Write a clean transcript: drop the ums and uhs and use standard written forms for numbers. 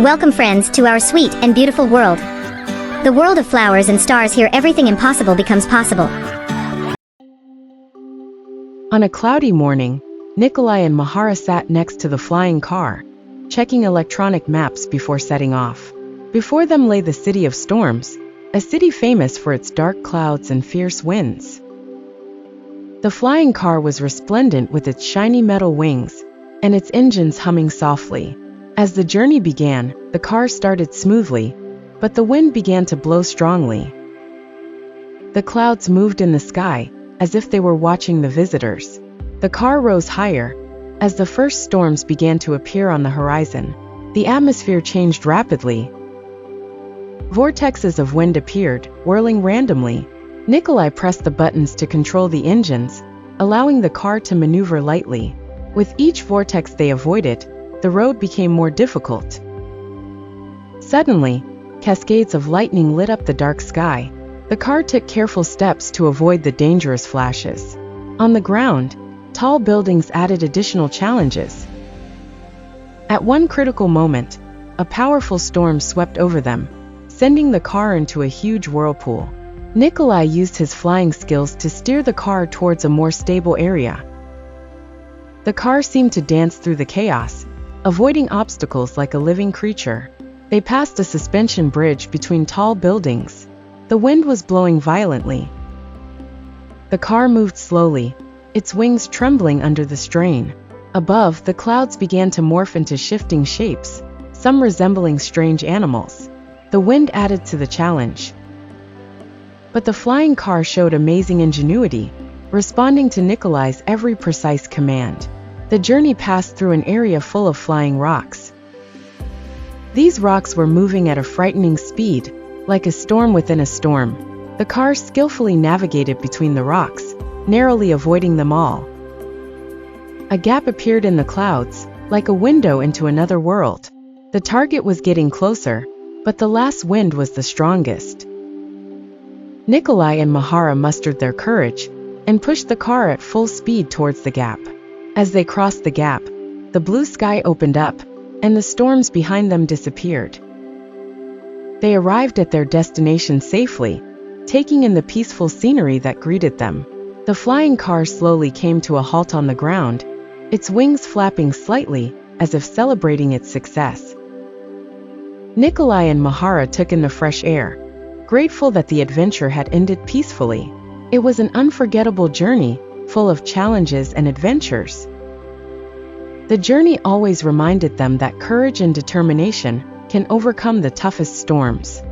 Welcome friends to our sweet and beautiful world. The world of flowers and stars. Here everything impossible becomes possible. On a cloudy morning, Nikolai and Mihara sat next to the flying car, checking electronic maps before setting off. Before them lay the city of storms, a city famous for its dark clouds and fierce winds. The flying car was resplendent with its shiny metal wings and its engines humming softly. As the journey began, the car started smoothly, but the wind began to blow strongly. The clouds moved in the sky, as if they were watching the visitors. The car rose higher. As the first storms began to appear on the horizon, the atmosphere changed rapidly. Vortexes of wind appeared, whirling randomly. Nikolai pressed the buttons to control the engines, allowing the car to maneuver lightly. With each vortex they avoided, the road became more difficult. Suddenly, cascades of lightning lit up the dark sky. The car took careful steps to avoid the dangerous flashes. On the ground, tall buildings added additional challenges. At one critical moment, a powerful storm swept over them, sending the car into a huge whirlpool. Nikolai used his flying skills to steer the car towards a more stable area. The car seemed to dance through the chaos, avoiding obstacles like a living creature. They passed a suspension bridge between tall buildings. The wind was blowing violently. The car moved slowly, its wings trembling under the strain. Above, the clouds began to morph into shifting shapes, some resembling strange animals. The wind added to the challenge. But the flying car showed amazing ingenuity, responding to Nikolai's every precise command. The journey passed through an area full of flying rocks. These rocks were moving at a frightening speed, like a storm within a storm. The car skillfully navigated between the rocks, narrowly avoiding them all. A gap appeared in the clouds, like a window into another world. The target was getting closer, but the last wind was the strongest. Nikolai and Mihara mustered their courage and pushed the car at full speed towards the gap. As they crossed the gap, the blue sky opened up, and the storms behind them disappeared. They arrived at their destination safely, taking in the peaceful scenery that greeted them. The flying car slowly came to a halt on the ground, its wings flapping slightly, as if celebrating its success. Nikolai and Mihara took in the fresh air, grateful that the adventure had ended peacefully. It was an unforgettable journey, full of challenges and adventures. The journey always reminded them that courage and determination can overcome the toughest storms.